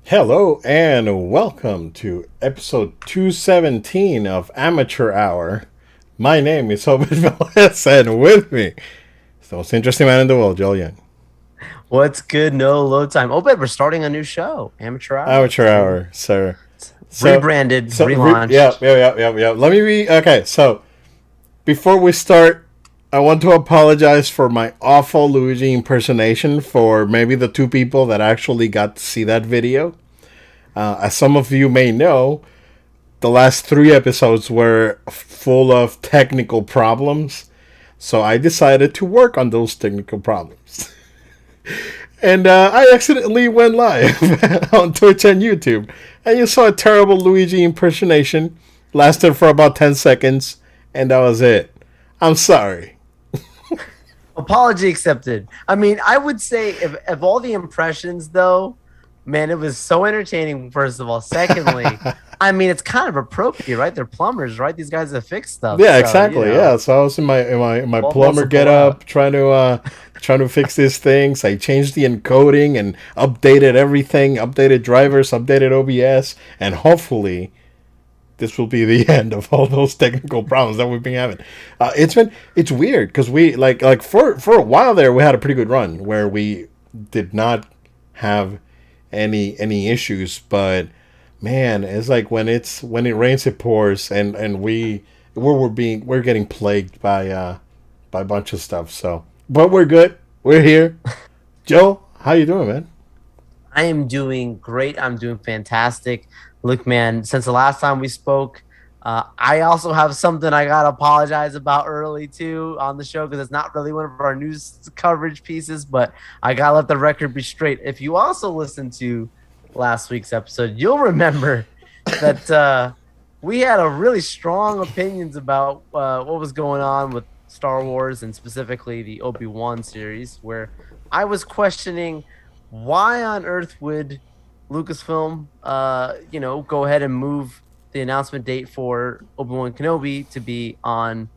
Hello and welcome to episode 217 of Amateur Hour. My name is Obed Velez, and with me is the most interesting man in the world, Joel Young. What's good? No load time. Oh, but we're starting a new show, Amateur Hour. Amateur Hour, sir. So, Rebranded, yeah, relaunched. yeah. Let me be okay. So, before we start, I want to apologize for my awful Luigi impersonation for maybe the two people that actually got to see that video. As some of you may know, the last three episodes were full of technical problems. So I decided to work on those technical problems. And I accidentally went live on Twitch and YouTube. And you saw a terrible Luigi impersonation. Lasted for about 10 seconds. And that was it. I'm sorry. Apology accepted. I mean, I would say if all the impressions though, man, it was so entertaining. First of all, secondly, I mean, it's kind of appropriate, right? They're plumbers, right? These guys that fix stuff. Yeah, So exactly. Yeah, so I was in my plumber get multiple out. up, trying to fix these things. I changed the encoding and updated everything, updated drivers, updated OBS, and hopefully this will be the end of all those technical problems that we've been having. It's weird because we like for a while there we had a pretty good run where we did not have any issues, but man, it's like when it rains it pours, and we're getting plagued by a bunch of stuff. So, but we're good. We're here. Joe, how you doing, man? I am doing great. I'm doing fantastic. Look, man, since the last time we spoke, I also have something I got to apologize about early too on the show because it's not really one of our news coverage pieces, but I got to let the record be straight. If you also listened to last week's episode, you'll remember that we had a really strong opinions about what was going on with Star Wars and specifically the Obi-Wan series, where I was questioning why on earth would Lucasfilm, go ahead and move the announcement date for Obi-Wan Kenobi to be on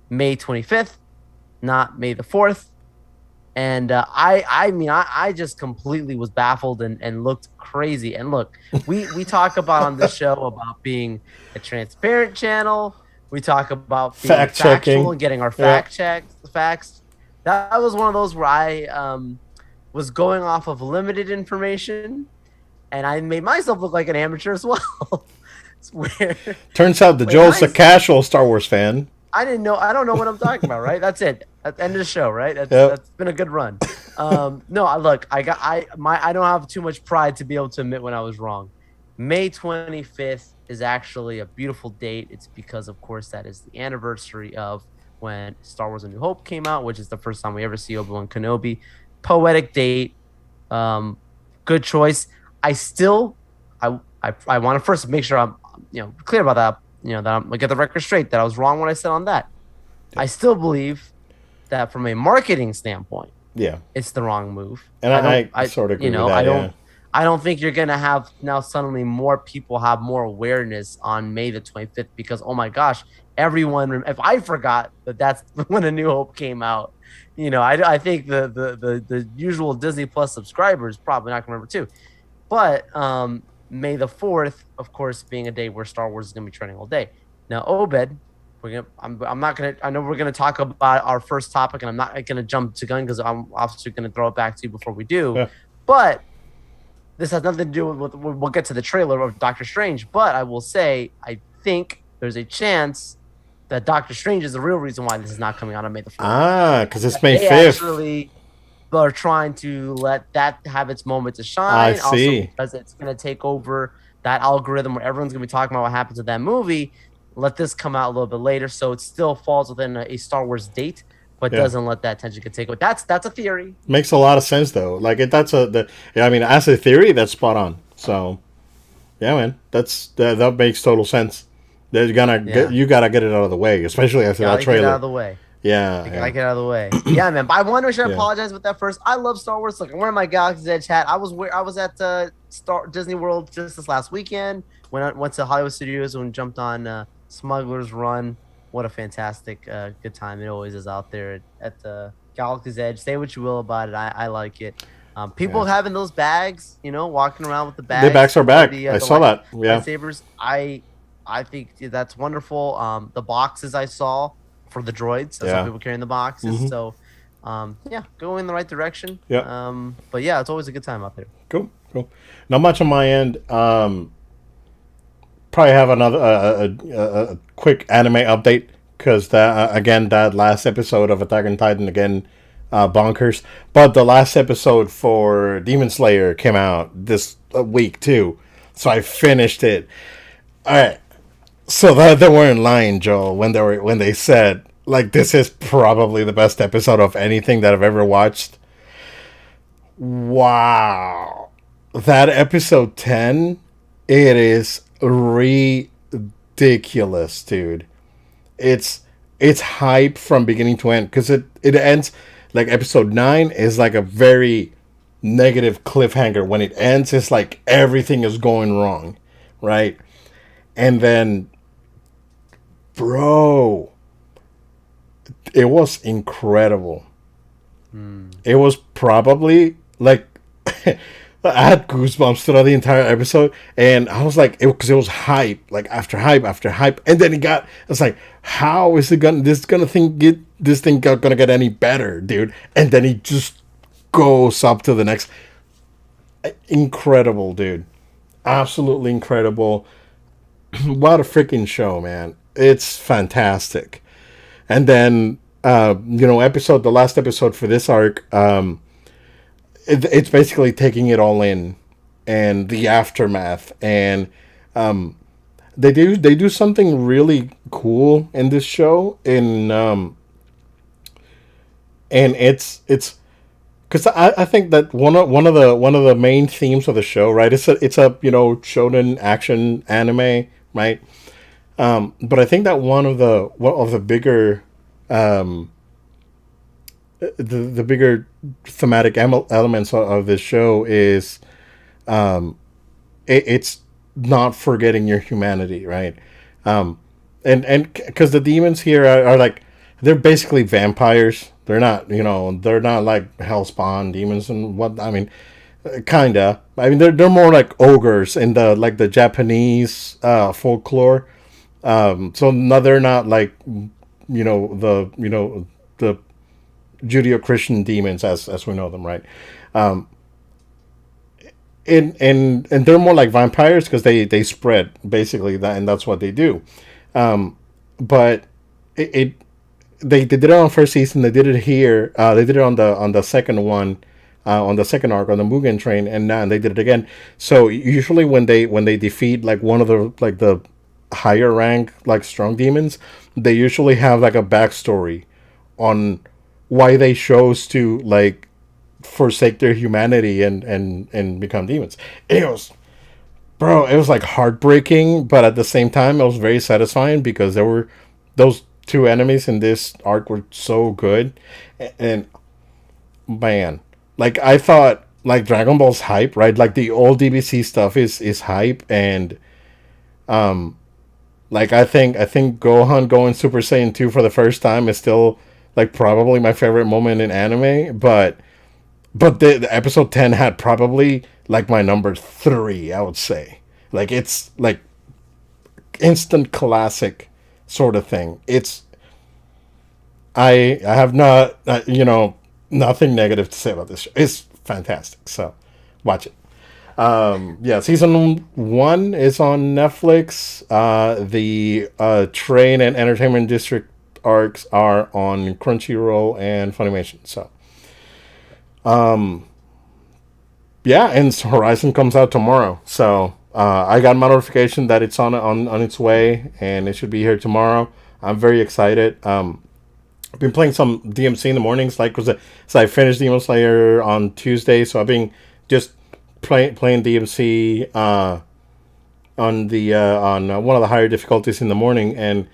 May 25th, not May the 4th. And I just completely was baffled and looked crazy. And look, we talk about on this show about being a transparent channel. We talk about being Fact factual checking. and getting our Yeah. facts. That was one of those where I was going off of limited information, and I made myself look like an amateur as well. where Turns out the when Joel's a casual Star Wars fan. I don't know what I'm talking about, right? That's it. At the end of the show, right? Yep. That's been a good run. No, look, I don't have too much pride to be able to admit when I was wrong. May 25th is actually a beautiful date. It's because, of course, that is the anniversary of when Star Wars: A New Hope came out, which is the first time we ever see Obi-Wan Kenobi. Poetic date, good choice. I still, I want to first make sure I'm, clear about that. That I'm get the record straight. That I was wrong when I said on that. I still believe that from a marketing standpoint, Yeah. it's the wrong move. And I don't, I sort of agree you with know, that. Yeah. I don't think you're gonna have now suddenly more people have more awareness on May the 25th because oh my gosh, everyone. If I forgot that that's when A New Hope came out, I think the usual Disney Plus subscribers probably not gonna remember too. But May the 4th, of course, being a day where Star Wars is gonna be trending all day. Now, Obed, I'm not gonna. I know we're gonna talk about our first topic, and I'm not gonna jump to gun because I'm obviously gonna throw it back to you before we do. Yeah. But this has nothing to do with. We'll get to the trailer of Doctor Strange, but I will say I think there's a chance that Doctor Strange is the real reason why this is not coming out on May the 4th. Ah, because it's May They 5th. actually are trying to let that have its moment to I shine. Also, see. because it's going to take over that algorithm where everyone's going to be talking about what happens to that movie. Let this come out a little bit later, so it still falls within a Star Wars date, but Yeah. doesn't let that attention get taken. That's a theory. Makes a lot of sense though. Like that's yeah, I mean, as a theory, that's spot on. So yeah, man, that makes total sense. Yeah, You gotta get it out of the way, especially after that gotta get it out trailer. of the way. Yeah, I yeah, gotta get out of the way. Yeah, man. But I want to yeah. apologize with that first. I love Star Wars. Look, I'm wearing my Galaxy's Edge hat. I was at Disney World just this last weekend when I went to Hollywood Studios and jumped on Smuggler's Run. What a fantastic good time it always is out there at the Galaxy's Edge. Say what you will about it. I like it. People Yeah. having those bags, walking around with the The bags backs are for back. the I saw that. Yeah. lightsabers. I think that's wonderful. The boxes I saw for the droids. I saw Yeah. people carrying the boxes. Mm-hmm. So, yeah, going in the right direction. Yep. But yeah, it's always a good time out there. Cool. Cool. Not much on my end. Probably have another a quick anime update because that again that last episode of Attack on Titan again bonkers. But the last episode for Demon Slayer came out this week too, so I finished it. All right, so they weren't lying, Joel, when they said like this is probably the best episode of anything that I've ever watched. Wow, that episode 10, it is ridiculous, dude. It's it's hype from beginning to end because it ends like episode 9 is like a very negative cliffhanger. When it ends, it's like everything is going wrong, right? And then, bro, it was incredible. It was probably like I had goosebumps throughout the entire episode, and I was like, because it was hype, like hype after hype, and then it got. It's like, how is it gonna this thing gonna get any better, dude? And then he just goes up to the next. Incredible, dude, absolutely incredible. What a freaking show, man! It's fantastic. And then, the last episode for this arc, it's basically taking it all in and the aftermath, and they do something really cool in this show, and it's because I think that one of the main themes of the show, right? It's a shonen action anime, right? But I think that one of the bigger the bigger thematic elements of this show is it's not forgetting your humanity, right? Um, and because the demons here are like they're basically vampires. They're not like hellspawn demons and what I mean, kinda. I mean they're more like ogres in the Japanese folklore. So no, they're not like the Judeo-Christian demons as we know them, right? Um, and they're more like vampires because they spread basically that, and that's what they do. But it they did it on first season. They did it here. They did it on the second one, on the second arc on the Mugen Train, and now they did it again. So usually when they defeat like one of the higher rank like strong demons, they usually have like a backstory on why they chose to like forsake their humanity and become demons. It was like heartbreaking, but at the same time it was very satisfying because there were those two enemies in this arc were so good. And man, like I thought like Dragon Ball's hype, right? Like the old DBC stuff is hype, and like I think Gohan going Super Saiyan 2 for the first time is still like probably my favorite moment in anime, but the episode 10 had probably like my number 3, I would say. Like it's like instant classic sort of thing. I have not nothing negative to say about this show. It's fantastic. So watch it. Yeah, season 1 is on Netflix. The Train and Entertainment District arcs are on Crunchyroll and Funimation. So yeah, and Horizon comes out tomorrow. So I got my notification that it's on its way, and it should be here tomorrow. I'm very excited. I've been playing some DMC in the mornings, like so I finished Demon Slayer on Tuesday, so I've been just playing DMC on one of the higher difficulties in the morning, and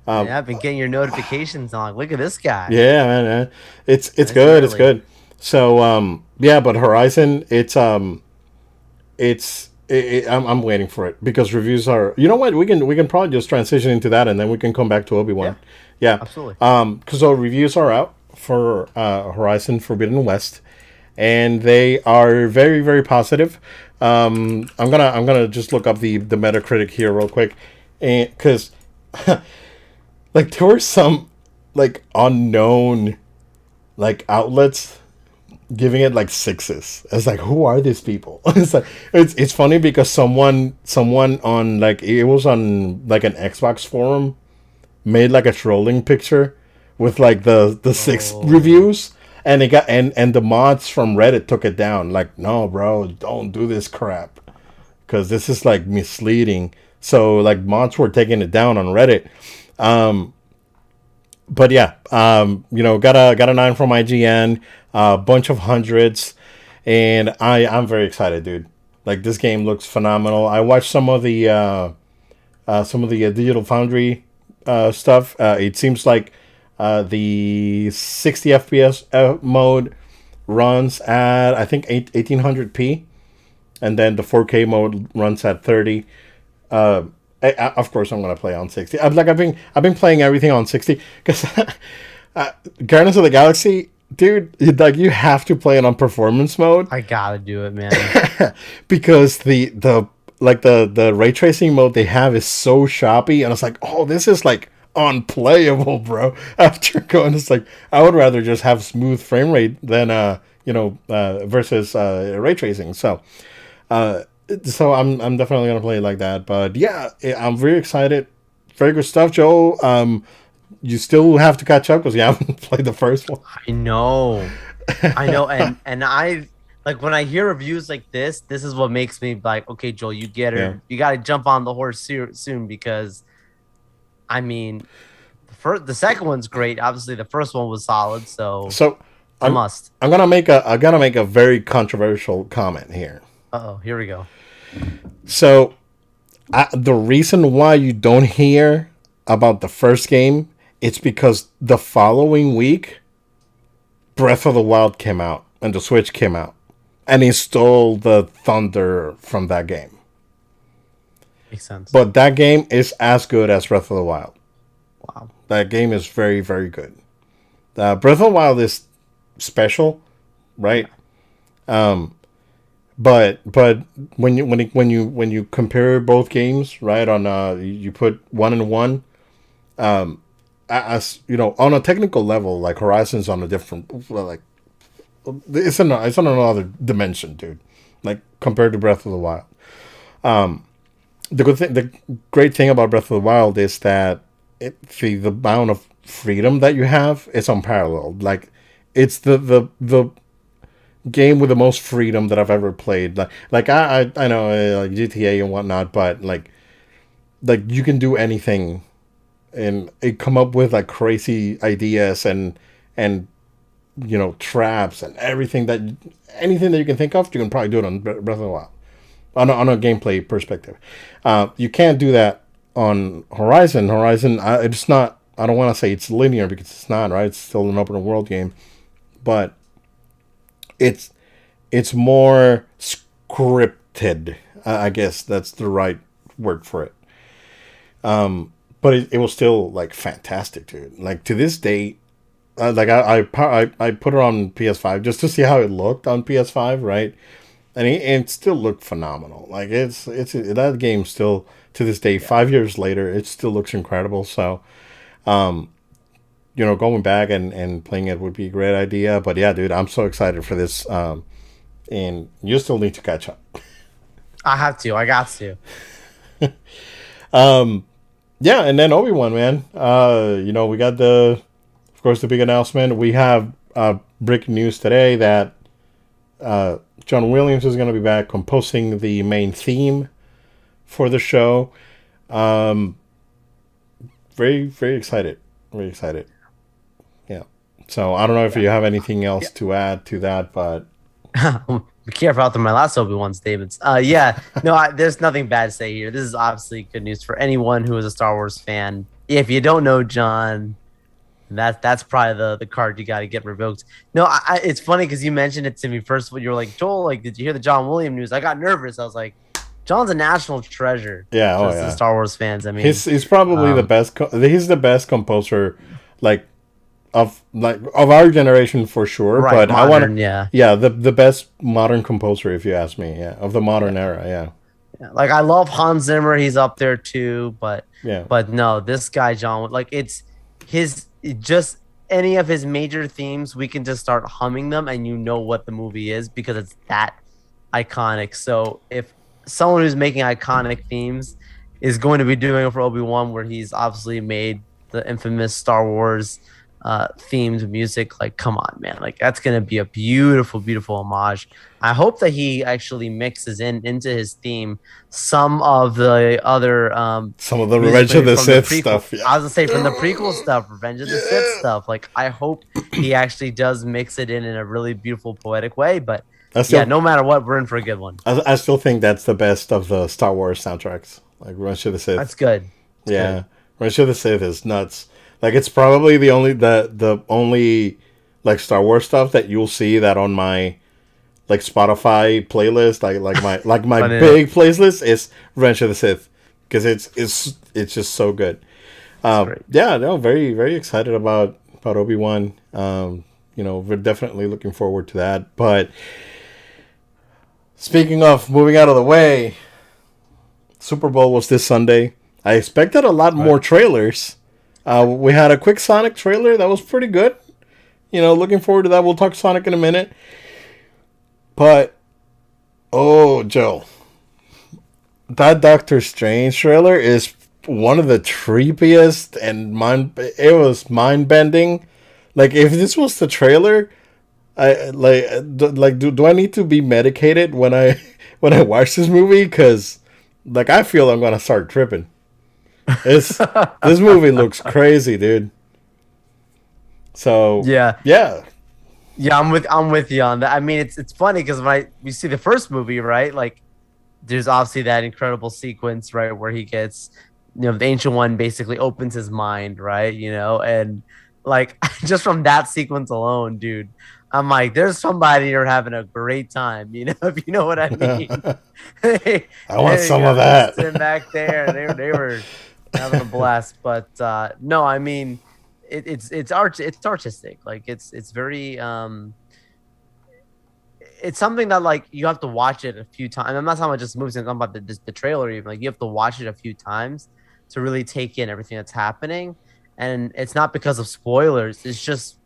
Yeah, I've been getting your notifications on. Look at this guy. yeah, man, it's Nice and good, it's early. good. So yeah, but Horizon, I'm waiting for it because reviews are. You know what? We can probably just transition into that, and then we can come back to Yeah, Obi-Wan. Yeah. absolutely. Because our reviews are out for Horizon Forbidden West, and they are very, very positive. I'm gonna just look up the Metacritic here real quick, and because like there were some like unknown like outlets giving it like sixes. It's like, who are these people? It's like it's funny because someone on like it was on like an Xbox forum made like a trolling picture with like the six Oh, reviews, and it got and the mods from Reddit took it down. Like, no, bro, don't do this crap because this is like misleading. So like mods were taking it down on Reddit. But yeah, got a 9 from IGN, a bunch of hundreds, and I'm very excited, dude. Like this game looks phenomenal. I watched some of the Digital Foundry stuff. It seems like the 60 FPS mode runs at I think 1800p, and then the 4K mode runs at 30. Of course, I'm gonna play on 60. I've been playing everything on 60 because Guardians of the Galaxy, dude, like you have to play it on performance mode I gotta do it, man. because the ray tracing mode they have is so choppy, and it's like, oh, this is like unplayable, bro. After going, it's like I would rather just have smooth frame rate than versus ray tracing. Uh, so I'm definitely gonna play it like that. But yeah, I'm very excited. Very good stuff, Joe. You still have to catch up because you haven't played the first one. I know. I know, and I like when I hear reviews like this is what makes me like, okay, Joel, you get Yeah. her. You got to jump on the horse soon because I mean, the second one's great. Obviously, the first one was solid, so So it's a I'm must. I'm gonna make a very controversial comment here. Oh, here we go. So the reason why you don't hear about the first game, it's because the following week Breath of the Wild came out and the Switch came out, and he stole the thunder from that game. Makes sense. But that game is as good as Breath of the Wild. Wow. That game is very, very good. Breath of the Wild is special, right? But when you compare both games, right? On you put one and one, as you know, on a technical level, like Horizon's on a different, well, like it's on another dimension, dude. Like compared to Breath of the Wild. The great thing about Breath of the Wild is that the amount of freedom that you have is unparalleled. Like it's the game with the most freedom that I've ever played. Like I know like GTA and whatnot, but like you can do anything and it come up with like crazy ideas and traps and anything that you can think of. You can probably do it on Breath of the Wild on a gameplay perspective. You can't do that on Horizon. Horizon, it's not. I don't want to say it's linear because it's not. Right, it's still an open world game, but it's it's more scripted. I guess that's the right word for it. But it was still like fantastic, dude. Like to this day, like I put it on PS5 just to see how it looked on PS5, right? And it still looked phenomenal. Like it's that game still to this day, Yeah. 5 years later, it still looks incredible. So going back and playing it would be a great idea. But yeah, dude, I'm so excited for this. And you still need to catch up. I have to. I got to. Yeah, and then Obi-Wan, man. We got of course, the big announcement. We have breaking news today that John Williams is going to be back composing the main theme for the show. Very, very excited. Very excited. Yeah. So I don't know if you have anything else to add to that, but Be careful after my last Obi-Wan statements. Yeah, no, there's nothing bad to say here. This is obviously good news for anyone who is a Star Wars fan. If you don't know John, that's probably the card you got to get revoked. No, it's funny because you mentioned it to me first. You were like, Joel, like, did you hear the John Williams news? I got nervous. I was like, John's a national treasure yeah, to oh the yeah. Star Wars fans. I mean, He's probably the um, best. He's the best composer, like of our generation for sure. Right, But I want to, modern, yeah. yeah, the best modern composer, if you ask me, yeah, of the Yeah. modern era, yeah, Yeah. Like I love Hans Zimmer, he's up there too, yeah. but no, this guy John, like it's his just any of his major themes, we can just start humming them and you know what the movie is because it's that iconic. So if someone who's making iconic themes is going to be doing it for Obi-Wan, where he's obviously made the infamous Star Wars themed music, like come on, man, like that's gonna be a beautiful, beautiful homage. I hope that he actually mixes in into his theme some of the other Some of the music Revenge of maybe the from the Sith prequel. stuff, yeah, I was gonna say from the prequel stuff, Revenge of the Sith yeah. stuff. Like I hope he actually does mix it in a really beautiful, poetic way. But I yeah, still, no matter what, we're in for a good one. I still think that's the best of the Star Wars soundtracks. Like Revenge of the Sith, That's good. It's good. yeah, Revenge of the Sith is nuts. Like it's probably the only like Star Wars stuff that you'll see that on my like Spotify playlist, like my Run in it. big playlist is Revenge of the Sith because it's just so good. It's great. Yeah, no, very very excited about Obi-Wan. We're definitely looking forward to that. But speaking of moving out of the way, Super Bowl was this Sunday. I expected a lot Right. more trailers. We had a quick Sonic trailer that was pretty good. Looking forward to that. We'll talk Sonic in a minute. But oh, Joe, that Doctor Strange trailer is one of the creepiest and it was mind bending. Like if this was the trailer, I do I need to be medicated when I when I watch this movie? Because like I feel I'm gonna start tripping. It's This movie looks crazy, dude. So Yeah. yeah, Yeah, I'm with you on that. I mean, it's funny because when we see the first movie, right? Like, there's obviously that incredible sequence, right, where he gets, the ancient one basically opens his mind, right, and like just from that sequence alone, dude, I'm like, there's somebody you're having a great time, if you know what I mean. I They, want some of they're that. sitting back there, and they were having a blast. But no, I mean, it's artistic. Like it's very it's something that like you have to watch it a few times. I'm not talking about just movies. I'm talking about the trailer. Even like you have to watch it a few times to really take in everything that's happening. And it's not because of spoilers. It's just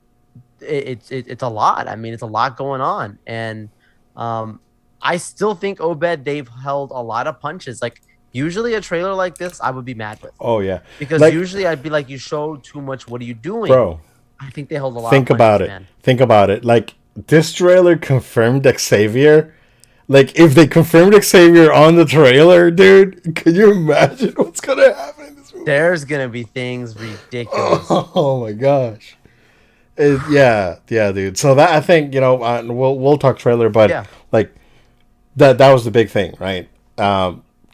it's a lot. I mean, it's a lot going on, and um, I still think Obed they've held a lot of punches. Like usually a trailer like this, I would be mad with Oh yeah, because like usually I'd be like, you show too much. What are you doing? bro, I think they held a lot of think about punches, it. man. Think about it. Like this trailer confirmed Xavier. Like if they confirmed Xavier on the trailer, dude, can you imagine what's gonna happen in this movie? There's gonna be things ridiculous. Oh my gosh. Yeah, yeah, dude. So that I think we'll talk trailer, but Yeah, like that was the big thing, right?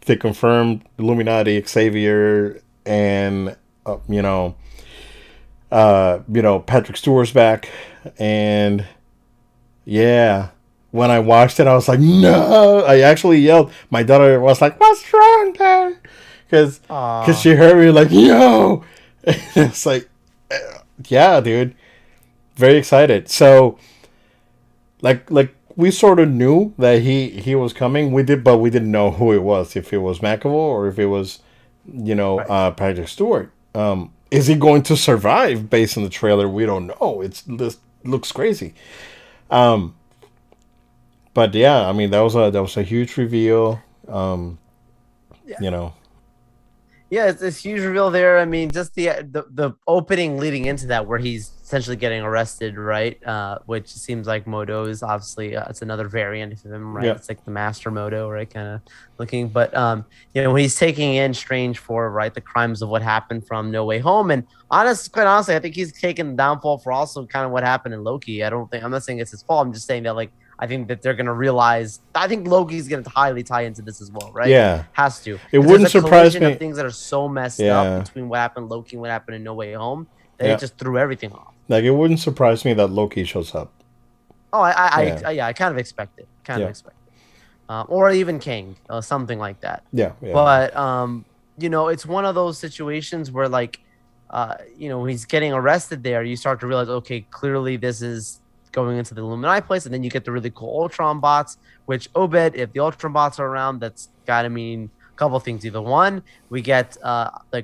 They confirmed Illuminati, Xavier, and Patrick Stewart's back, and yeah. When I watched it, I was like, "No!" I actually yelled. My daughter was like, "What's wrong, Dad?" Because uh, she heard me like, "Yo!" It's like, yeah, dude, very excited. So like we sort of knew that he was coming. But we didn't know who it was. If it was McAvoy or if it was, right. Patrick Stewart. Is he going to survive based on the trailer? We don't know. This looks crazy. Um, but yeah, I mean that was a huge reveal. Yeah, You know, yeah, it's this huge reveal there. I mean, just the opening leading into that, where he's essentially getting arrested, right? Which seems like Modo is obviously it's another variant of him, right? yeah, It's like the Master Modo, right? Kind of looking, but when he's taking in Strange for right the crimes of what happened from No Way Home, and quite honestly, I think he's taken the downfall for also kind of what happened in Loki. I'm not saying it's his fault. I'm just saying that like I think that they're gonna realize. I think Loki's gonna highly tie into this as well, right? yeah. Has to. It Because there's wouldn't a surprise collision of me. things that are so messed up Yeah, between what happened in Loki and what happened in No Way Home that it yeah. just threw everything off. Like it wouldn't surprise me that Loki shows up. Oh, Yeah, yeah, I kind of expect it, yeah, or even King, something like that. yeah, yeah. But it's one of those situations where like when he's getting arrested there, you start to realize, okay, clearly this is going into the Illuminati place, and then you get the really cool Ultron bots. Which Obed, if the Ultron bots are around, that's got to mean a couple of things. Either one, we get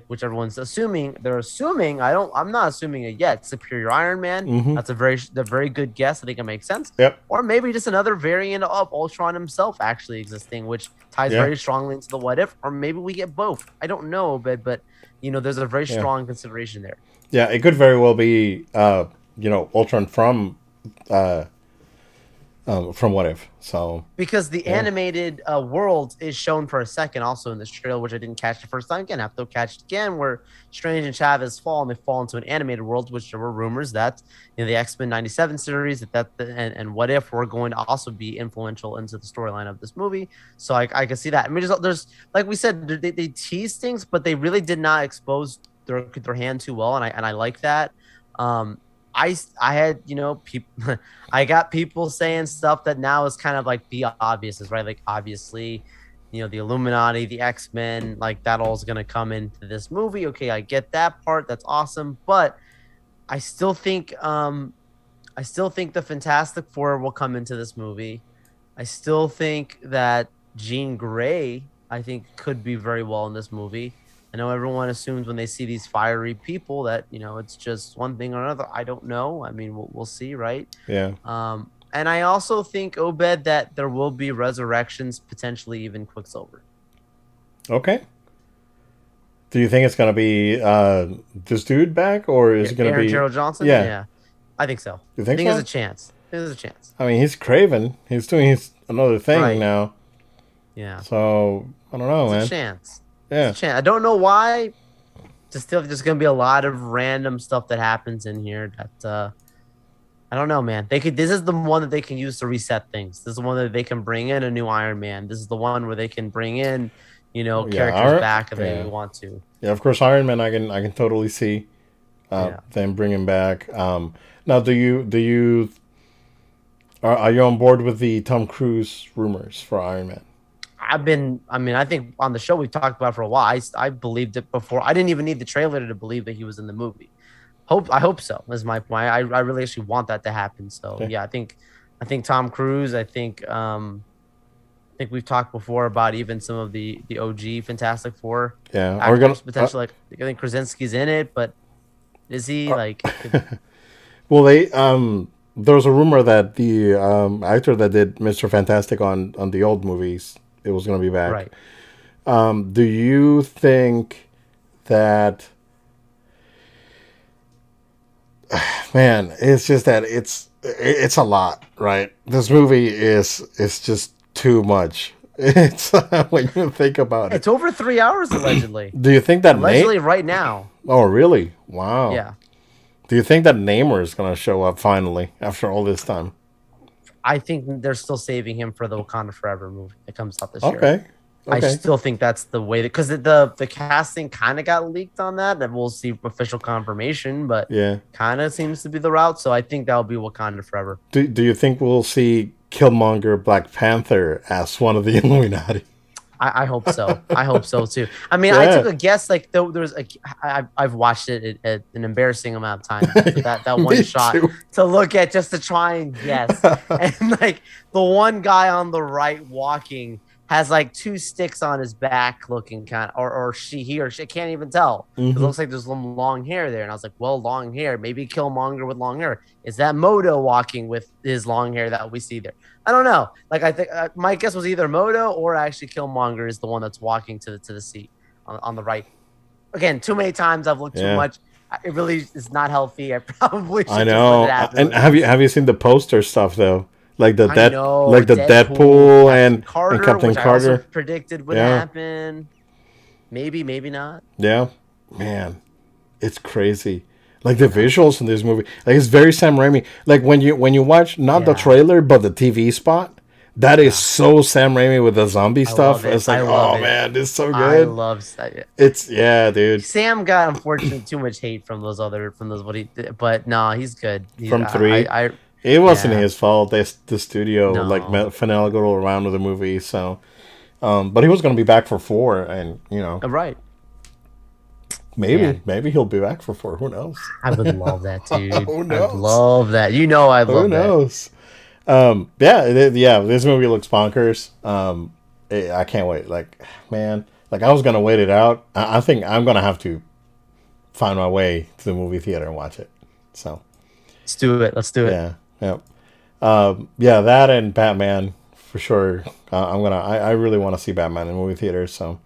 which everyone's assuming. They're assuming. I'm not assuming it yet. Superior Iron Man. Mm-hmm. That's a very good guess. I think it makes sense. Yep. Or maybe just another variant of Ultron himself actually existing, which ties very strongly into the what if. Or maybe we get both. I don't know, but there's a very strong consideration there. Yeah, it could very well be Ultron from What If. So because the animated world is shown for a second also in this trailer, which I didn't catch the first time. Again, I have to catch it again, where Strange and Chavez fall and they fall into an animated world, which there were rumors that the X-Men 97 series and What If were going to also be influential into the storyline of this movie. So I can see that. I mean, there's like we said, they tease things, but they really did not expose their hand too well, and I like that. I had, people, I got people saying stuff that now is kind of like the obvious, right? Like, obviously, the Illuminati, the X-Men, like that all is going to come into this movie. Okay, I get that part. That's awesome. But I still think the Fantastic Four will come into this movie. I still think that Jean Grey, I think, could be very well in this movie. I know everyone assumes when they see these fiery people that, it's just one thing or another. I don't know. I mean, we'll see, right? Yeah. And I also think, Obed, that there will be resurrections, potentially even Quicksilver. Okay. Do you think it's going to be this dude back, or is it going to be Gerald Johnson? Yeah. I think so. You think I think so? there's a chance. There's a chance. I mean, he's Craven. He's doing another thing now. Yeah. So, I don't know, man. It's a chance. Yeah. I don't know why. Just still, there's gonna be a lot of random stuff that happens in here that I don't know, man. This is the one that they can use to reset things. This is the one that they can bring in a new Iron Man. This is the one where they can bring in, characters back if they want to. Yeah, of course, Iron Man. I can totally see them bringing back. Now, are you on board with the Tom Cruise rumors for Iron Man? I think on the show we've talked about it for a while. I believed it before. I didn't even need the trailer to believe that he was in the movie. I hope so. Is my point. I really actually want that to happen. So okay. Yeah, I think Tom Cruise. I think we've talked before about even some of the OG Fantastic Four. Yeah, we're gonna potentially. I think Krasinski's in it, but is he like? Well, there was a rumor that the actor that did Mr. Fantastic on the old movies, it was going to be back. Right. Do you think that? Man, it's just that it's a lot, right? This movie is just too much. It's when you think about it. It's over 3 hours allegedly. Do you think that allegedly right now? Oh, really? Wow. Yeah. Do you think that Namor is going to show up finally after all this time? I think they're still saving him for the Wakanda Forever movie that comes out this year. Okay. I still think that's the way because the casting kind of got leaked on that, and we'll see official confirmation, but kind of seems to be the route. So I think that'll be Wakanda Forever. Do you think we'll see Killmonger, Black Panther as one of the Illuminati? I hope so. I hope so too. I mean, I took a guess. Like I've watched it at an embarrassing amount of time. That one shot too. To look at just to try and guess. And like the one guy on the right walking has like two sticks on his back, looking kind of, or he or she, I can't even tell. Mm-hmm. It looks like there's some long hair there, and I was like, well, long hair, maybe Killmonger with long hair. Is that Modo walking with his long hair that we see there? I don't know. Like I think my guess was either Modo or actually Killmonger is the one that's walking to the seat on the right. Again, too many times I've looked too much. It really is not healthy. I probably should. I know. And have you seen the poster stuff though? Like the Deadpool and Captain Carter. I predicted would happen. Maybe not. Yeah, man, it's crazy. Like the visuals in this movie, like it's very Sam Raimi. Like when you watch not the trailer but the TV spot, that is so Sam Raimi with the zombie stuff. It's like, oh man, this is so good. I love that. It's dude. Sam got unfortunately too much hate from those what he did, but no, he's good. From 3. It wasn't his fault. The studio finagled around with the movie, so. But he was going to be back for 4, and right. Maybe, Man, maybe he'll be back for 4. Who knows? I would love that, dude. Who I'd knows? love that. You know, I'd Who love that. knows? Yeah, yeah. This movie looks bonkers. I can't wait. Like, man, like I was gonna wait it out. I think I'm gonna have to find my way to the movie theater and watch it. So Let's do it. Let's do it. yeah, yeah, yeah. That and Batman for sure. I really want to see Batman in movie theaters. So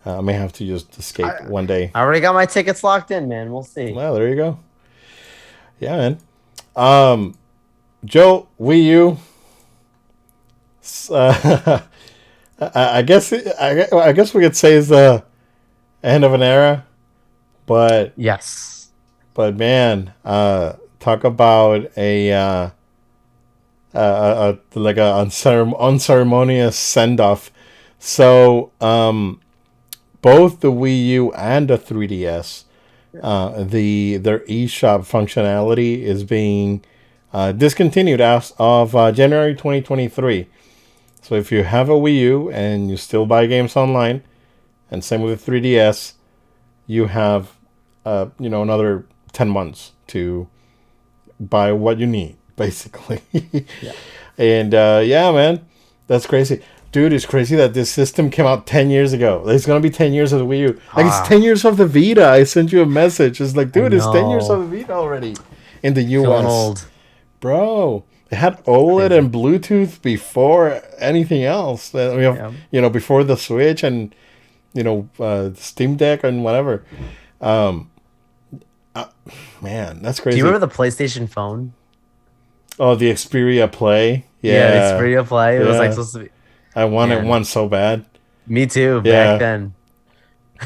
I may have to just escape I, one day. I already got my tickets locked in, man. We'll see. Well, there you go. Yeah, man. Um, Joe, Wii U. Uh, I guess I guess we could say it's the end of an era, but Yes. man, talk about like a unceremonious send off. So both the Wii U and the 3DS, their eShop functionality is being discontinued as of January 2023. So if you have a Wii U and you still buy games online, and same with the 3DS, you have another 10 months to buy what you need, basically. Yeah. And yeah, man, that's crazy. Dude, it's crazy that this system came out 10 years ago. It's going to be 10 years of the Wii U. Like, it's 10 years of the Vita. I sent you a message. It's like, I dude, it's 10 years know. of the Vita already in the Feeling US. old. Bro, it had OLED Crazy. and Bluetooth before anything else. We have, Yeah. before the Switch and, Steam Deck and whatever. Um, Man, that's Do crazy. you remember the PlayStation phone? Oh, the Xperia Play. Yeah, the Yeah. Xperia Play. It was like Yeah. supposed to be. I wanted Man, one so bad. me too. Yeah. Back then.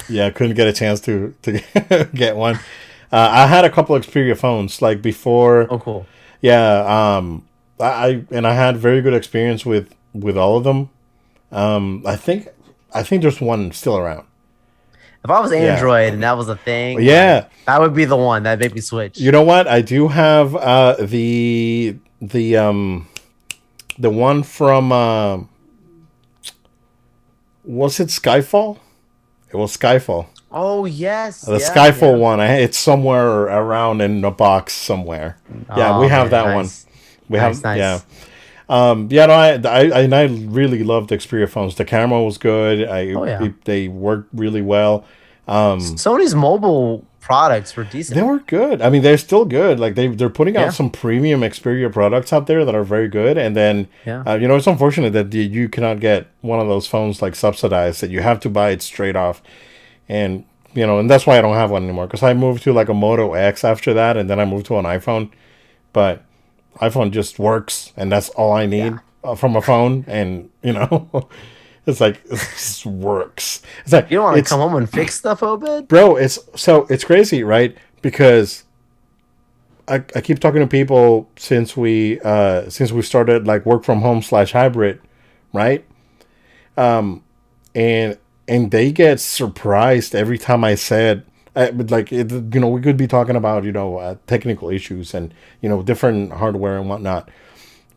Yeah, I couldn't get a chance to get one. I had a couple Xperia phones like before. Oh, cool. Yeah, I had very good experience with all of them. I think there's one still around. If I was Yeah. Android and that was a thing, Yeah. that would be the one that made me switch. You know what? I do have the one from was it Skyfall? It was Skyfall. Oh yes, The yeah, Skyfall yeah. one. It's somewhere around in a box somewhere. Yeah, we Oh, have man, that one. nice. We Nice, have nice. yeah. Yeah, no, I really loved the Xperia phones. The camera was good. Oh yeah. They worked really well. Sony's mobile products were They decent. were good. I mean, they're still good. Like they're putting Yeah. out some premium Xperia products out there that are very good. And then, Yeah. it's unfortunate that you cannot get one of those phones like subsidized. That you have to buy it straight off. And and that's why I don't have one anymore. Because I moved to like a Moto X after that, and then I moved to an iPhone. But iPhone just works, and that's all I need from a phone. And it's like it just works. It's like You don't want to it's come home and fix stuff, Obed? bro. It's crazy, right? Because I keep talking to people since we started like work from home / hybrid, right? And they get surprised every time I said like we could be talking about technical issues and different hardware and whatnot,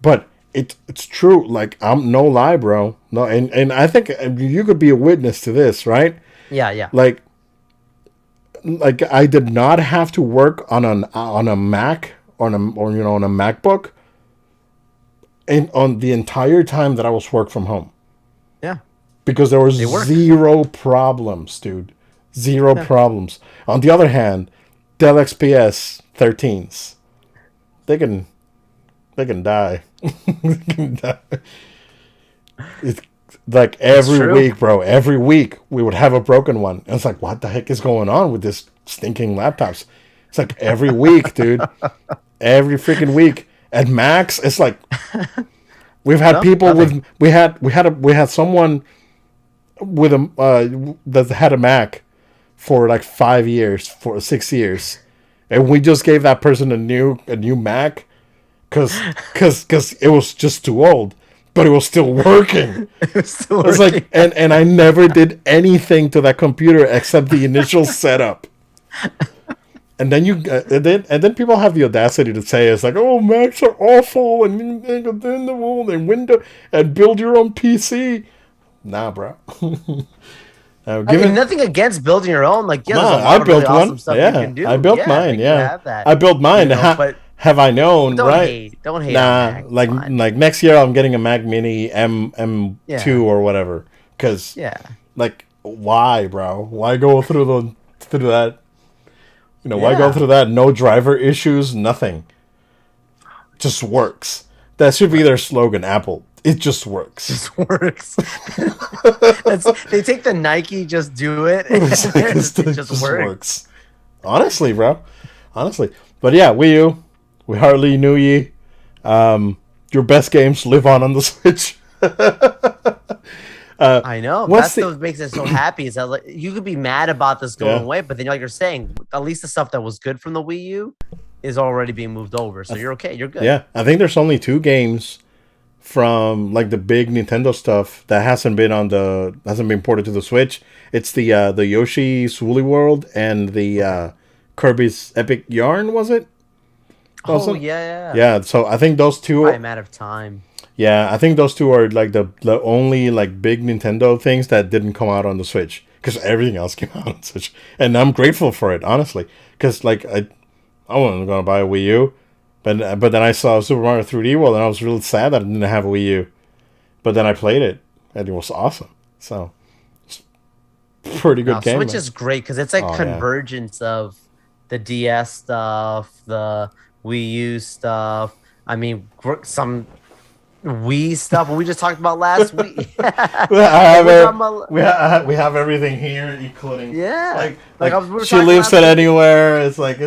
but it's true. Like, I'm no lie, bro. No, and I think you could be a witness to this, right? Yeah, yeah. Like I did not have to work on a Mac on a MacBook and on the entire time that I was work from home, Yeah. because there was They work. zero problems, dude. Zero Yeah. problems. On the other hand, Dell XPS 13s, they can die. They can die. It's like every true. week, bro. Every week we would have a broken one. And it's like, what the heck is going on with this stinking laptops? It's like every week, dude. Every freaking week. At Max, it's like we've had No, people nothing. with we had someone with a that had a Mac for like 5 years, for 6 years, and we just gave that person a new Mac because it was just too old, but it was still working. It's still It's working. like, and I never did anything to that computer except the initial setup. And then and then people have the audacity to say it's like, oh, Macs are awful and then window and build your own PC. Nah, bro. And nothing against building your own. Like, yeah, no, there's a I lot of built really one. awesome stuff Yeah, you can do. I built Yeah, mine. like, you Yeah, have that. I built mine. But Have I known? don't Right? hate. Don't hate on Nah, Mac. It's like fine. next year I'm getting a Mac Mini Yeah. M2 or whatever. Cause Yeah. like why, bro? Why go through that? You know, why go Yeah. through that? No driver issues, nothing. Just works. That should be their slogan, Apple. It just works. Just works. They take the Nike, just do it. It's like, It just works. Honestly, bro. Honestly. But yeah, Wii U. We hardly knew ye. Your best games live on the Switch. I know. what's That's what makes it so happy. Is that like, you could be mad about this going away, but then like you're saying, at least the stuff that was good from the Wii U is already being moved over. So you're okay. You're good. Yeah, I think there's only 2 games from like the big Nintendo stuff that hasn't been ported to the Switch. It's the Yoshi's Woolly World and the Kirby's Epic Yarn, was it? Oh yeah. Yeah, so I think those two I'm out of time. Yeah, I think those two are like the only like big Nintendo things that didn't come out on the Switch because everything else came out on Switch, and I'm grateful for it honestly. Because like I wasn't gonna buy a Wii U, but then I saw Super Mario 3D World and I was really sad that I didn't have a Wii U, but then I played it and it was awesome. So it's a pretty good game. Switch man. is great because it's like Oh, yeah. convergence of the DS stuff, the Wii U stuff. I mean, some Wii stuff we just talked about last week. We have everything here, including Yeah. like we were she talking leaves last it week. anywhere. It's like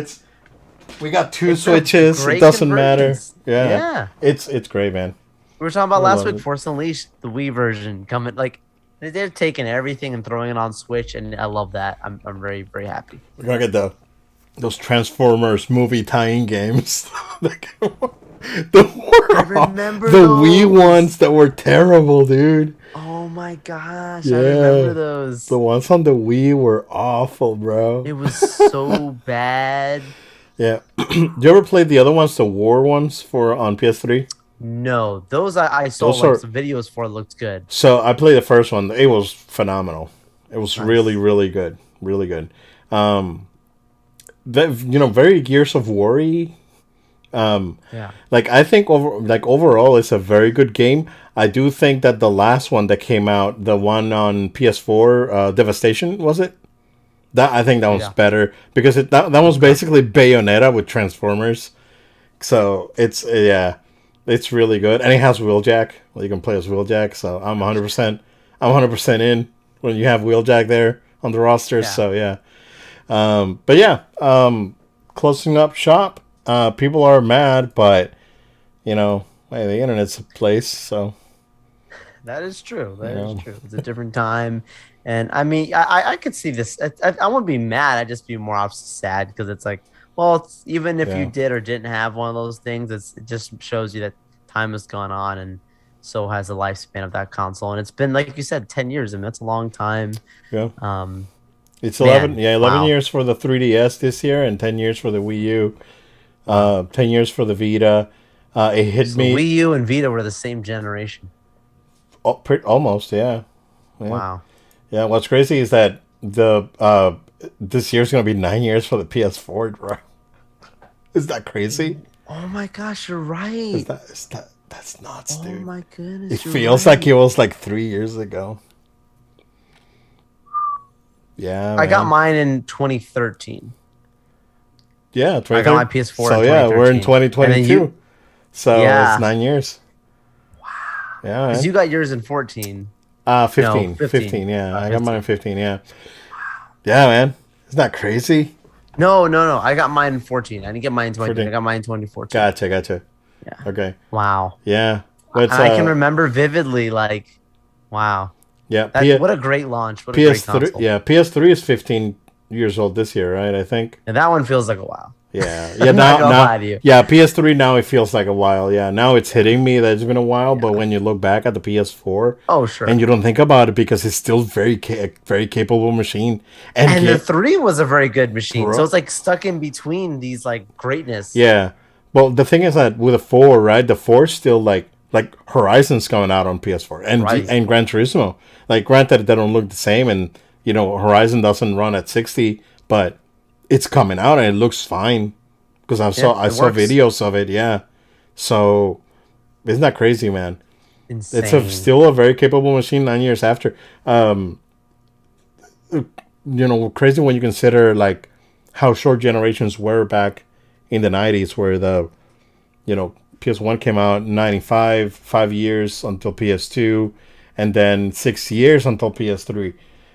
we got 2 It's a Switches. It great doesn't matter. convergence. Yeah. Yeah. It's great, man. We were talking about I last love week, it. Force Unleashed, the Wii version coming. Like they're taking everything and throwing it on Switch, and I love that. I'm very very happy. We're gonna get those Transformers movie tie-in games. I remember the those. Wii ones that were terrible, dude. Oh my gosh, Yeah. I remember those. The ones on the Wii were awful, bro. It was so bad. Yeah. Do you ever play the other ones, the War ones on PS3? No, those I saw Those like are- some videos for. It looked good. So I played the first one. It was phenomenal. It was Nice. really, really good. Really good. Very Gears of War. Yeah. Like I think overall it's a very good game. I do think that the last one that came out, the one on PS4, Devastation, was it? I think that was Yeah. better because that was basically Bayonetta with Transformers. So it's really good, and it has Wheeljack. Well, you can play as Wheeljack. So I'm 100% in when you have Wheeljack there on the roster. Yeah. So yeah, but yeah, closing up shop. People are mad, but hey, the internet's a place. So That is true. That is Yeah. true. It's a different time, and I mean, I could see this. I wouldn't be mad. I'd just be more sad because it's like, well, even if Yeah. you did or didn't have one of those things, it just shows you that time has gone on, and so has the lifespan of that console. And it's been, like you said, 10 years, and that's a long time. yeah, Um, it's Man, 11 wow. years for the 3DS this year, and 10 years for the Wii U. 10 years for the Vita. It hit so me Wii U and Vita were the same generation. almost, yeah. Yeah. Wow. Yeah, what's crazy is that this year's gonna be 9 years for the PS4, bro. Is that crazy? Oh my gosh, you're right. That's nuts, Oh dude. my goodness. It you're feels right. like it was like 3 years ago. Yeah, I got man. mine in 2013. Yeah, I got my PS4 So in yeah, we're in 2013. And then 2022. So Yeah. it's 9 years. Wow. Yeah, Because man. you got yours in 14. 15. No, 15, yeah. I got 15. mine in 15, yeah. Yeah, man. Isn't that crazy? No. I got mine in 14. I didn't get mine in 2013. 14. I got mine in 2014. Gotcha. Yeah. Okay. Wow. Yeah. But And I can remember vividly, like, wow. yeah, What a great launch. What a great PS3, console. yeah, PS3 is 15 years old this year, right? I think. And that one feels like a while. Yeah. I'm not gonna now lie to you. yeah, PS3 now it feels like a while. Yeah, now it's hitting me that it's been a while, but when you look back at the PS4 Oh, sure. and you don't think about it because it's still very capable machine. And ga- the 3 was a very good machine. Bro. So it's like stuck in between these like greatness. Yeah. Well, the thing is that with the 4, right? The 4 is still like Horizon's coming out on PS4 and Right. and Gran Turismo. Like, granted, they don't look the same, and Horizon doesn't run at 60, but it's coming out and it looks fine because I saw works. videos of it. Yeah, so isn't that crazy, man? Insane. It's still a very capable machine 9 years after. Crazy when you consider like how short generations were back in the 90s, where the PS1 came out in 95, 5 years until PS2, and then 6 years until PS3,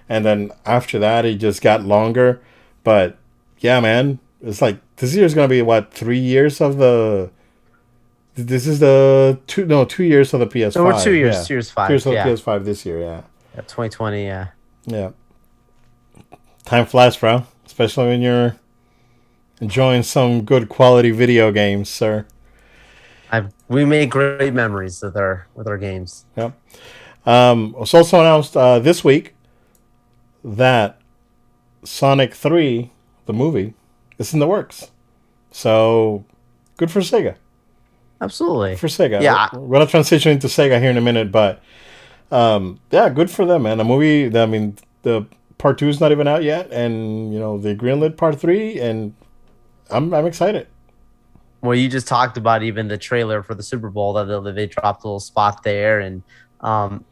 and then after that it just got longer. But yeah, man, it's like this year's gonna be what, 3 years of the. This is the 2 years of the PS5. No, we're 2 years. Yeah. 2 years, 5. 2 years of Yeah. the PS5 this year. Yeah. 2020. Yeah. Yeah. Time flies, bro. Especially when you're enjoying some good quality video games, sir. We made great memories with our games. Yep. It was also announced this week that Sonic 3, the movie, is in the works. So good for Sega. Absolutely. For Sega. Yeah. We're going to transition into Sega here in a minute, but yeah, good for them, man. The movie, the part 2 is not even out yet, and they greenlit part 3, and I'm excited. Well, you just talked about even the trailer for the Super Bowl that they dropped a little spot there, and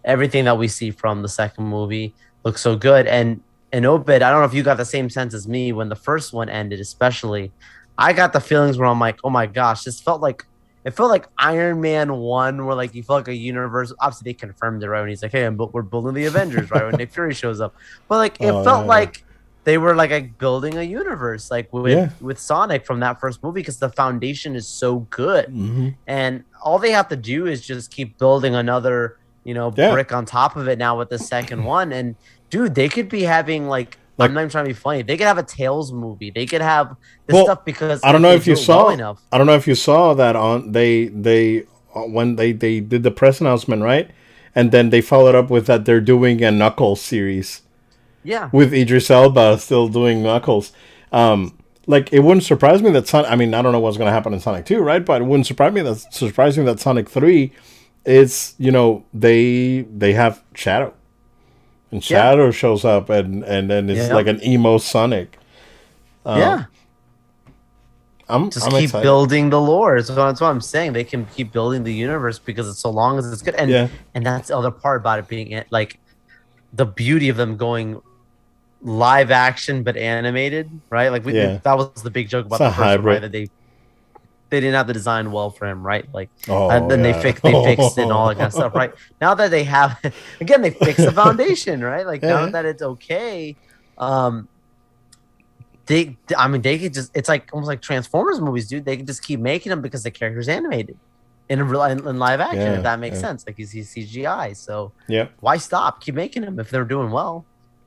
everything that we see from the second movie looks so good. And Obed, I don't know if you got the same sense as me when the first one ended, especially. I got the feelings where I'm like, oh my gosh, it felt like Iron Man 1, where like you felt like a universe. Obviously, they confirmed it right when he's like, hey, we're building the Avengers, right? When Nick Fury shows up. But like it felt like they were like building a universe, like with Sonic from that first movie, because the foundation is so good. Mm-hmm. And all they have to do is just keep building another, brick on top of it now with the second one. And dude, they could be having like I'm not even trying to be funny. They could have a Tales movie. They could have this stuff, because I don't know if you saw. I don't know if you saw that on when they did the press announcement, right? And then they followed up with that they're doing a Knuckles series. Yeah. With Idris Elba still doing Knuckles. Like, it wouldn't surprise me that Sonic. I mean, I don't know what's going to happen in Sonic 2, right? But it wouldn't surprise me that Sonic 3 is they have Shadow. And Shadow shows up, and then it's like an emo Sonic. I'm keep excited. building the lore. So that's what I'm saying. They can keep building the universe because it's so long as it's good. And that's the other part about it being like the beauty of them going live action but animated, right? Like that was the big joke about the first one, right? That they didn't have the design well for him, right? Like, and then they fixed it and all that kind of stuff, right? Now that they have, again, they fixed the foundation, right? Like now that it's okay, they could just, it's like almost like Transformers movies, dude. They can just keep making them because the character's animated in live action, if that makes sense. Like he's CGI, so why stop? Keep making them if they're doing well.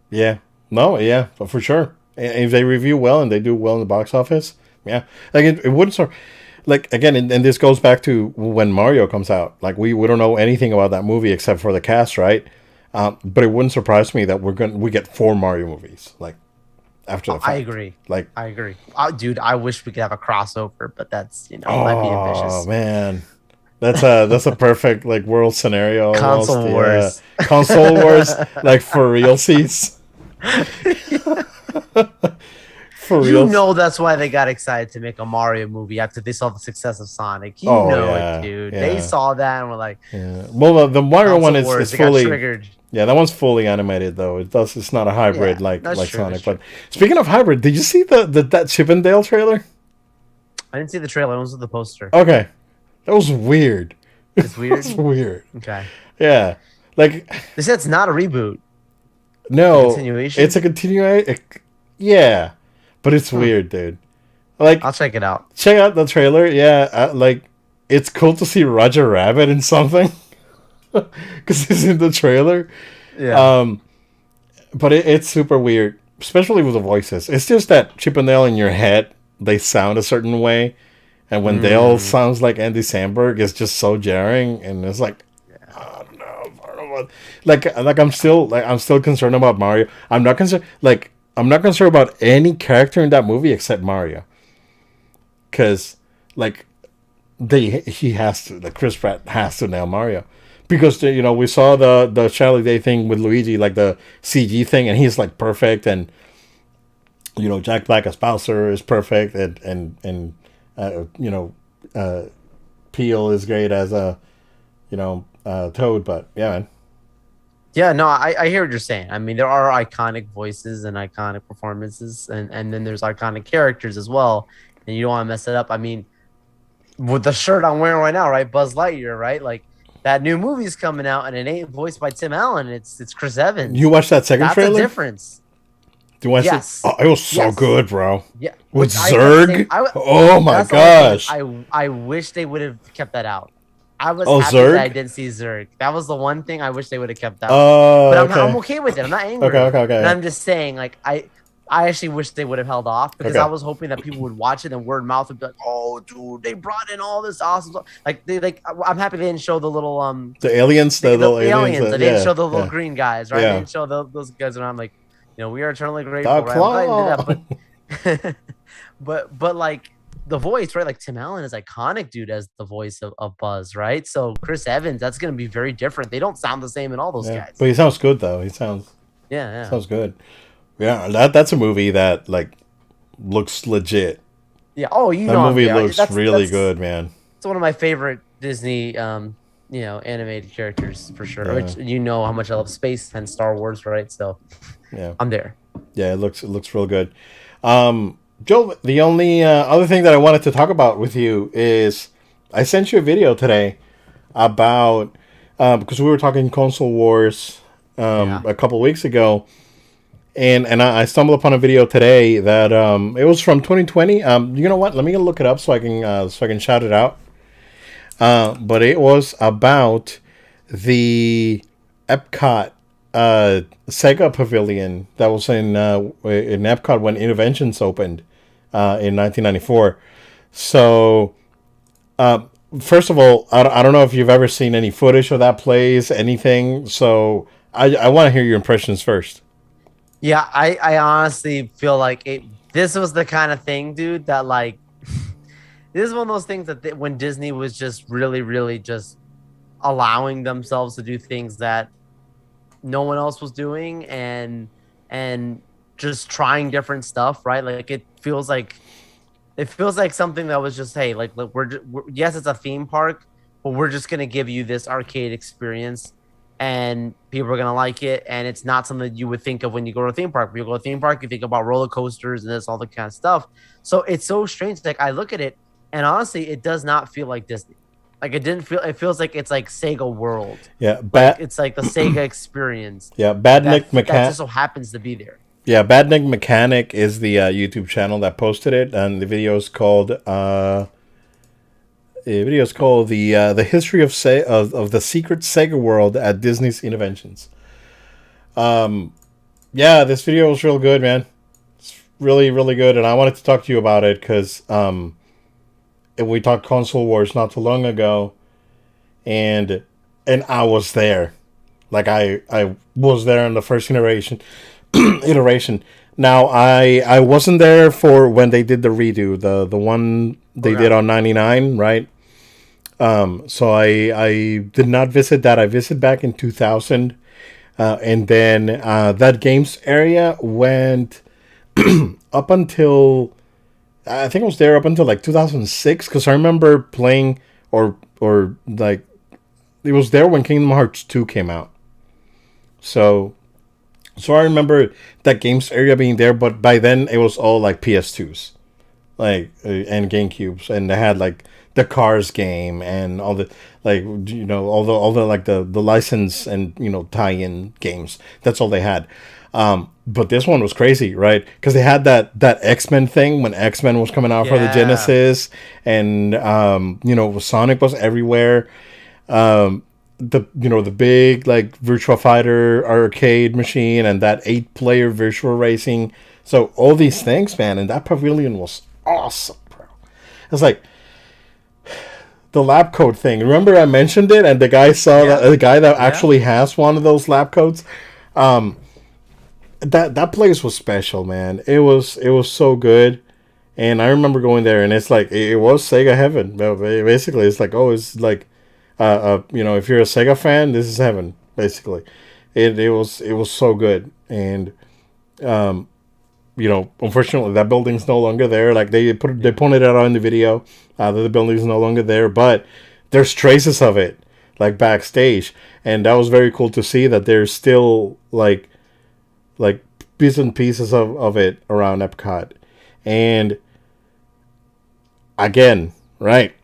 Yeah, no, yeah, for sure. And if they review well and they do well in the box office, like it wouldn't sort. Like, again, and this goes back to when Mario comes out. Like, we don't know anything about that movie except for the cast, right? But it wouldn't surprise me that we get 4 Mario movies, like, after the fact. I agree. Like, I agree. Dude, I wish we could have a crossover, but that's, might be ambitious. Oh, man. That's a perfect, like, world scenario. Console wars. Console wars, like, for realsies. For real. That's why they got excited to make a Mario movie after they saw the success of Sonic. It, dude. Yeah. They saw that and were like, well, the Mario one is fully triggered. Yeah, that one's fully animated though. It's not a hybrid like Sonic. But speaking of hybrid, did you see that Chip 'n Dale trailer? I didn't see the trailer. I was with the poster. Okay, that was weird. It's weird. It's weird. Okay. Yeah, like they said it's not a reboot. No, continuation. It's a continuation. Yeah. But it's weird, dude. Like, I'll check it out. Check out the trailer. Yeah, like, it's cool to see Roger Rabbit in something because he's in the trailer. Yeah. But it's super weird, especially with the voices. It's just that Chip 'n Dale in your head, they sound a certain way, and when Dale sounds like Andy Samberg, it's just so jarring, and it's like, I don't know. Like I'm still concerned about Mario. I'm not concerned about any character in that movie except Mario. Because, like, Chris Pratt has to nail Mario. because we saw the Charlie Day thing with Luigi, like the CG thing, and he's like perfect, and Jack Black as Bowser is perfect, and Peel is great as a Toad, but yeah, man. Yeah, no, I hear what you're saying. I mean, there are iconic voices and iconic performances, and then there's iconic characters as well, and you don't want to mess it up. I mean, with the shirt I'm wearing right now, right, Buzz Lightyear, right, like that new movie's coming out, and it ain't voiced by Tim Allen. It's Chris Evans. You watched that second That's trailer? a difference. Do you watch Yes. it? Oh, it was so Yes. good, bro. Yeah, With which I kept saying- Zurg. Oh my that's the only gosh. thing I wish they would have kept that out. I was Oh, happy Zurg? that I didn't see Zurg. That was the one thing I wish they would have kept out. Oh, But okay. I'm okay with it. I'm not angry. Okay. And I'm just saying, like, I actually wish they would have held off because Okay. I was hoping that people would watch it and word of mouth would be like, "Oh, dude, they brought in all this awesome stuff." I'm happy they didn't show the little The aliens, the little aliens. They didn't yeah, show the little yeah. green guys, right? Yeah. They didn't show those guys, and I'm like, we are eternally grateful. The Right? I'm glad claw. they did that, but like the voice, right? Like Tim Allen is iconic, dude, as the voice of Buzz, right? So Chris Evans, that's gonna be very different. They don't sound the same in all those Yeah. guys. But he sounds good though. He sounds Yeah. good. Yeah, that's a movie that like looks legit. Yeah. Oh, That movie looks really that's good, man. It's one of my favorite Disney, animated characters for sure. Yeah. Which how much I love space and Star Wars, right? So Yeah. I'm there. Yeah, it looks real good. Joel, the only other thing that I wanted to talk about with you is I sent you a video today about because we were talking console wars a couple weeks ago, and I stumbled upon a video today that it was from 2020. You know what? Let me look it up so I can shout it out. But it was about the Epcot Sega Pavilion that was in Epcot when Interventions opened in 1994. So, first of all, I don't know if you've ever seen any footage of that place, anything. So, I want to hear your impressions first. Yeah, I honestly feel like this was the kind of thing, dude, that like this is one of those things that when Disney was just really, really just allowing themselves to do things that no one else was doing and just trying different stuff, right? Like it feels like something that was just, hey, like look, we're yes, it's a theme park, but we're just gonna give you this arcade experience, and people are gonna like it. And it's not something that you would think of when you go to a theme park. When you go to a theme park, you think about roller coasters and this all the kind of stuff. So it's so strange. Like I look at it, and honestly, it does not feel like Disney. Like it feels like it's like Sega World. Yeah, It's like the Sega experience. Yeah, Bad Nick That Mechanic. just so happens to be there. Yeah, Bad Nick Mechanic is the YouTube channel that posted it, and the video is called the history of the secret Sega world at Disney's Interventions. Yeah, this video was real good, man. It's really, really good, and I wanted to talk to you about it because we talked console wars not too long ago, and I was there, like I was there in the first iteration. Now I wasn't there for when they did the redo, the one they did on 99, right? So I did not visit that. I visited back in 2000, and then that games area went up until I think I was there up until like 2006 because I remember playing or like it was there when Kingdom Hearts 2 came out. So I remember that games area being there, but by then it was all like PS2s, like and GameCubes, and they had like the Cars game and all the all the like the license and tie-in games. That's all they had. But this one was crazy, right? Because they had that X-Men thing when X-Men was coming out for the Genesis, and Sonic was everywhere. The big like Virtua Fighter arcade machine and that 8-player virtual racing. So all these things, man, and that pavilion was awesome, bro. It's like the lab coat thing. Remember I mentioned it, and the guy saw the guy that actually has one of those lab coats. That place was special, man. It was so good, and I remember going there, and it's like it was Sega heaven. Basically, it's like it's like If you're a Sega fan, this is heaven. Basically, it was so good, and unfortunately, that building's no longer there. Like they pointed out in the video that the building's no longer there, but there's traces of it, like backstage, and that was very cool to see that there's still like bits and pieces of it around Epcot, and again, right?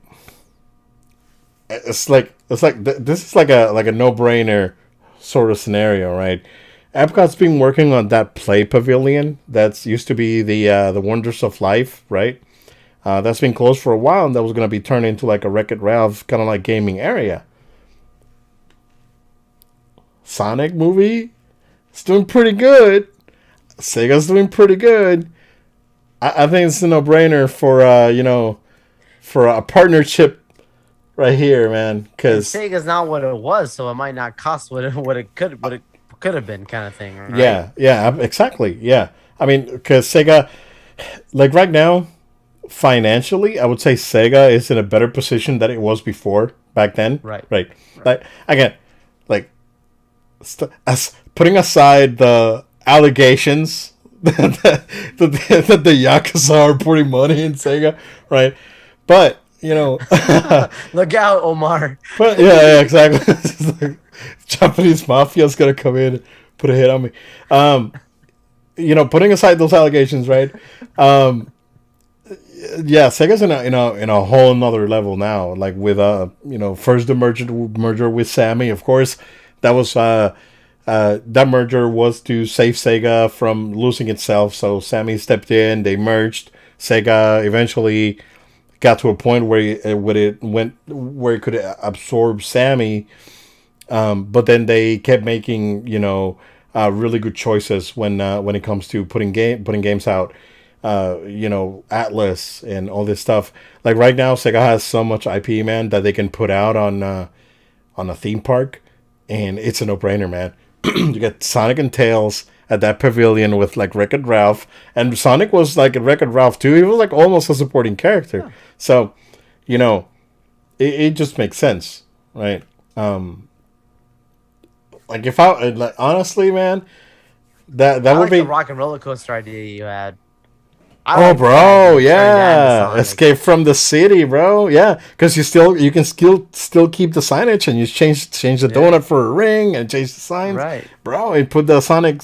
This is like a no brainer sort of scenario, right? Epcot's been working on that play pavilion that's used to be the Wonders of Life, right? That's been closed for a while, and that was going to be turned into like a Wreck-It Ralph kind of like gaming area. Sonic movie, it's doing pretty good. Sega's doing pretty good. I think it's a no brainer for for a partnership right here, man. And Because Sega's not what it was, so it might not cost what it could have been, kind of thing, right? yeah, exactly, yeah. I mean, because Sega, like right now, financially, I would say Sega is in a better position than it was before back then. Right. Right. Like again, like as putting aside the allegations that the Yakuza are putting money in Sega, right? But Look out, Omar. but yeah, exactly. It's like Japanese mafia's gonna come in and put a hit on me. Um, putting aside those allegations, right? Um, yeah, Sega's in a whole nother level now. Like with first the merger with Sammy, of course, that was that merger was to save Sega from losing itself. So Sammy stepped in, they merged. Sega eventually got to a point where it could absorb Sammy, but then they kept making really good choices when it comes to putting games out. Atlas and all this stuff. Like right now, Sega has so much IP, man, that they can put out on a theme park, and it's a no brainer, man. You get Sonic and Tails at that pavilion with like Wreck-It Ralph, and Sonic was like in Wreck-It Ralph too. He was like almost a supporting character, so it just makes sense, right? Like if I like honestly, man, that I would like be. the rock and roller coaster idea you had. I Oh, like that bro, idea, turning that into yeah, Sonic. Escape from the City, bro, yeah, because you can still keep the signage, and you change the Yeah, donut for a ring and change the signs, right. bro, and put the Sonic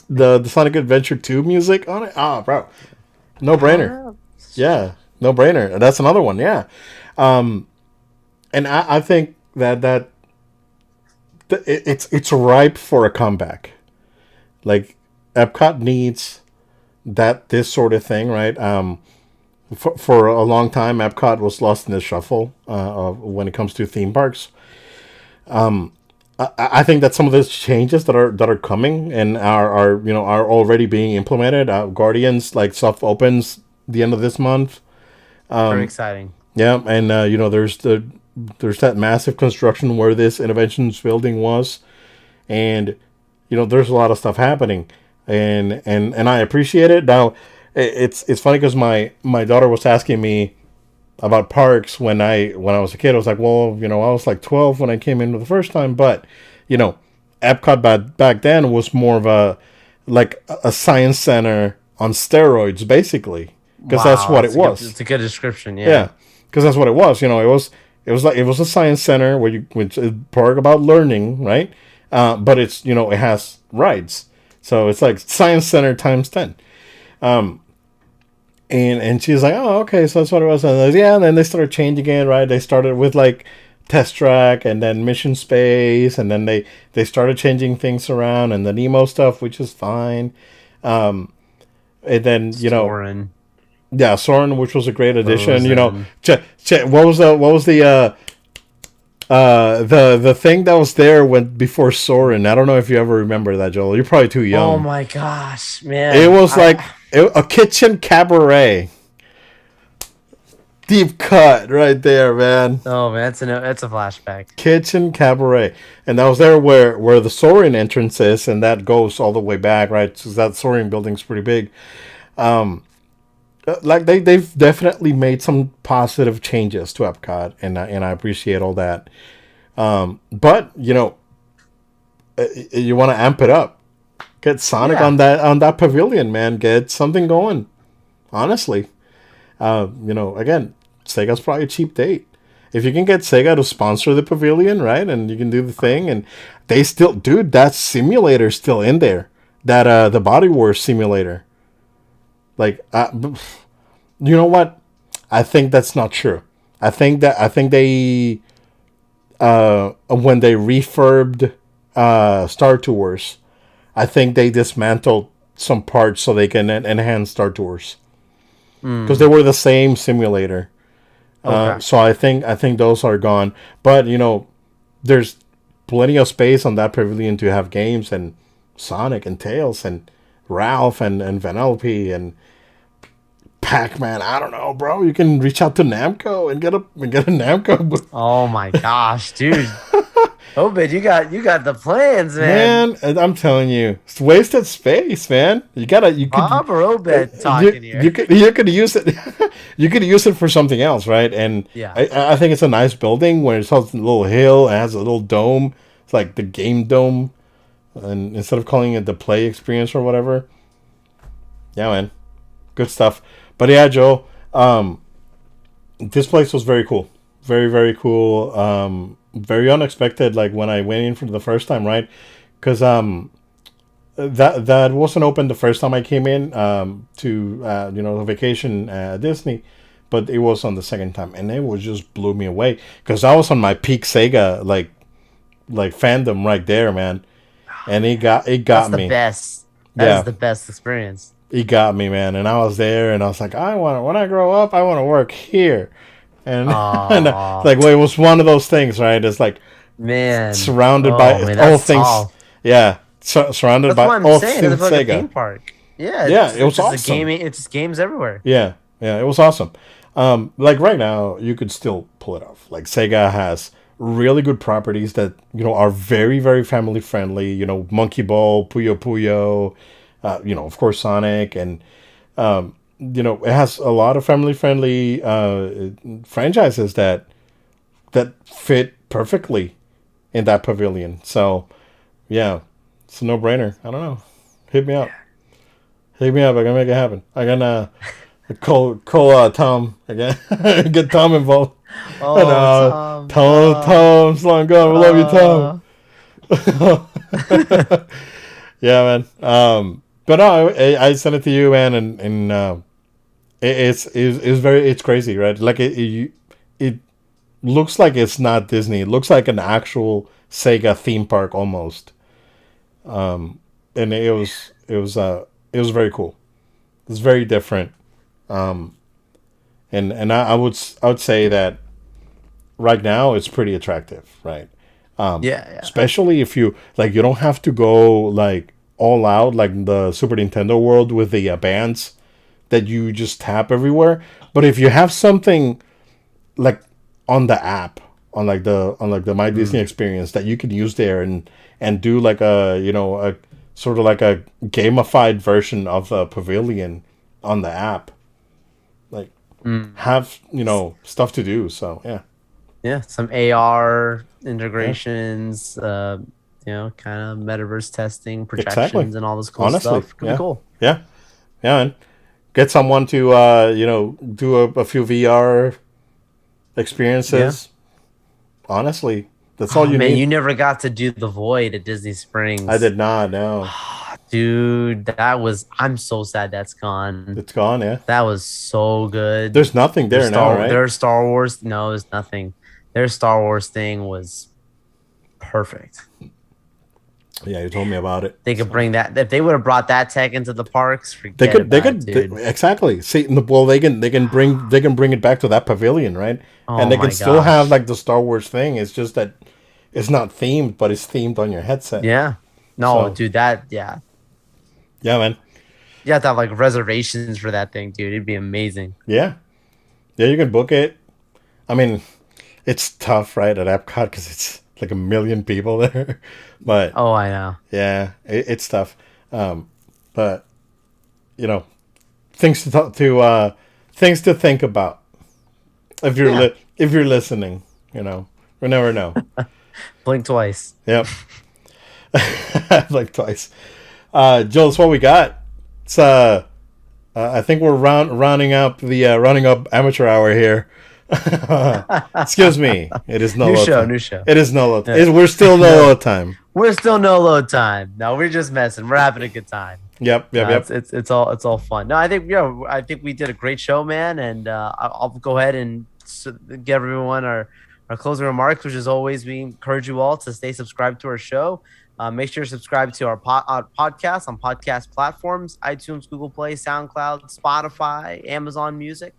Adventure 2 music on it. Ah, bro, no brainer, Power up. yeah, no brainer. That's another one, yeah. Um, and I think it's ripe for a comeback. Like Epcot needs this sort of thing, right? For a long time, Epcot was lost in the shuffle when it comes to theme parks. I think that some of those changes that are coming and are already being implemented. Guardians like soft opens the end of this month. Very exciting. Yeah, and there's that massive construction where this Innovations building was, and there's a lot of stuff happening, and I appreciate it. Now, it's funny because my daughter was asking me about parks when I was a kid. I was like, well, I was like 12 when I came in the first time, but Epcot back then was more of a science center on steroids, basically, because that's Wow, what it was. it's a good description. Yeah, Yeah. because that's what it was. It was a science center which is park about learning, right? But it has rides, so it's like science center times 10. And she's like, oh, okay, so that's what it was. And I was, yeah, and then they started changing it, right? They started with like Test Track and then Mission Space, and then they started changing things around and the Nemo stuff, which is fine. And then Soren. yeah, Soren, which was a great addition. Frozen. What was the thing that was there before Soren? I don't know if you ever remember that, Joel. You're probably too young. Oh my gosh, man! It was like a kitchen cabaret. Deep cut right there, man. Oh man, that's a flashback. Kitchen cabaret, and that was there where the Soaring entrance is, and that goes all the way back, right? So that Soaring building's pretty big. Like they've definitely made some positive changes to Epcot, and I appreciate all that. But you want to amp it up. Get Sonic Yeah. on that pavilion, man. Get something going. Honestly, again, Sega's probably a cheap date. If you can get Sega to sponsor the pavilion, right, and you can do the thing, and they still, dude, that simulator's still in there. That the Body Wars simulator. Like, you know what? I think that's not true. I think they when they refurbed Star Tours, I think they dismantled some parts so they can enhance Star Tours because they were the same simulator. Okay. So I think those are gone. But there's plenty of space on that pavilion to have games and Sonic and Tails and Ralph and Vanellope and Pac-Man. I don't know, bro. You can reach out to Namco and get a Namco. Oh my gosh, dude. Obed, you got the plans, man. Man, I'm telling you, it's wasted space, man. You could Bob or Obed talking you, here. you could use it. You could use it for something else, right? And Yeah. I think it's a nice building where it's has a little hill, it has a little dome. It's like the game dome, and instead of calling it the play experience or whatever. Yeah, man, good stuff. But yeah, Joe, this place was very cool, very very cool. Very unexpected. Like when I went in for the first time, right? Because that wasn't open the first time I came in to a vacation at Disney, but it was on the second time, and it was just blew me away because I was on my peak Sega like fandom right there, man, and it That's got the me. best. That Yeah, is the best experience. it got me, man, and I was there, and I was like, when I grow up, I want to work here, and and Oh like well, it was one of those things, right? It's like man. surrounded Oh by man, all that's things. tall. Yeah, surrounded That's by what I'm all saying. It's things like a theme Sega. park. Yeah, Yeah, it was it's just a awesome. gaming. It's just games everywhere. Yeah, yeah, it was awesome. Like right now, you could still pull it off. Like Sega has really good properties that are very very family friendly. Monkey Ball, Puyo Puyo, of course Sonic, and it has a lot of family friendly franchises that fit perfectly in that pavilion. So yeah, it's a no brainer. I don't know. Hit me up. Hit me up. I can make it happen. I can call Tom again. Get Tom involved. And Oh, Tom. Tom's long gone. We love you, Tom. Uh, Yeah, man. But no, I sent it to you, man, and it's crazy, right? Like it looks like it's not Disney. It looks like an actual Sega theme park almost. And it was very cool. It's very different. And I would say that right now it's pretty attractive, right? yeah, yeah. Especially if you don't have to go like all out like the Super Nintendo world with the bands that you just tap everywhere. But if you have something like on the app on like the My Disney experience that you can use there and do like a sort of like a gamified version of a pavilion on the app, like Mm. have stuff to do. So yeah, Yeah, some AR yeah, integrations, kind of metaverse testing, exactly. projections, and all this cool Honestly, stuff. Could be yeah, cool. yeah, yeah, and get someone to do a few VR Yeah. experiences. Honestly, that's all Oh you man, need. you never got to do the void at Disney I Springs. did not know. Dude, I'm so sad that's gone. It's gone. Yeah, That was so good. there's nothing there now, right? Their Star Wars, no, it's nothing. Their Star Wars thing was perfect. Yeah, you told me about it. They could So bring that if they would have brought that tech into the parks, they forget could, about it, dude. exactly. See, well, they can bring it back to that pavilion, right? And Oh they can my still have gosh. like the Star Wars thing. It's just that it's not themed, but it's themed on your headset. Yeah. No, So dude, yeah. yeah, man. You have to have like reservations for that thing, dude. It'd be amazing. Yeah, yeah, you can book it. I mean, it's tough, right, at Epcot because it's like a million people there, but Oh, I know. yeah, it's tough. But you know, things to talk to things to think about if Yeah. if you're listening. We never know. Blink twice. Yep. Like twice. Joel, that's what we got. It's I think we're rounding up the running up amateur hour here. Excuse me. It is no New load show, time. new show. It is no load. Yeah. We're still no No. load time. We're still no load time. No, we're just messing. We're having a good time. Yep. No, Yep. it's all fun. No, I think we did a great show, man. And I'll go ahead and give everyone our closing remarks, which is always we encourage you all to stay subscribed to our show. Make sure to subscribe to our podcast on podcast platforms: iTunes, Google Play, SoundCloud, Spotify, Amazon Music.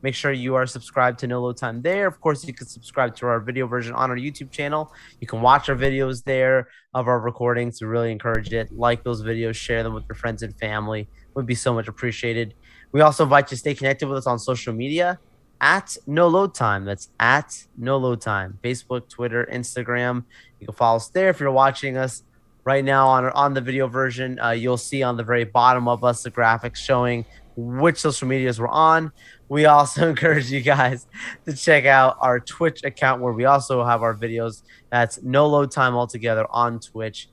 Make sure you are subscribed to No Load Time there. Of course, you can subscribe to our video version on our YouTube channel. You can watch our videos there of our recordings. We really encourage it. Like those videos, share them with your friends and family. It would be so much appreciated. We also invite you to stay connected with us on social media at No Load Time. That's at No Load Time. Facebook, Twitter, Instagram. You can follow us there. If you're watching us right now on the video version, you'll see on the very bottom of us the graphics showing which social medias we're on. We also encourage you guys to check out our Twitch account where we also have our videos. That's No Load Time altogether on Twitch.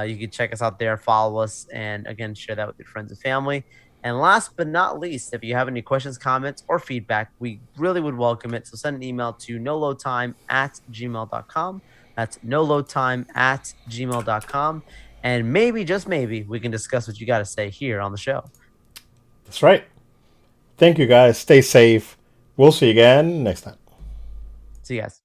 You can check us out there, follow us, and again, share that with your friends and family. And last but not least, if you have any questions, comments, or feedback, we really would welcome it. So send an email to noloadtime@gmail.com. That's noloadtime@gmail.com. And maybe, just maybe, we can discuss what you got to say here on the show. That's right. Thank you, guys. Stay safe. We'll see you again next time. See you guys.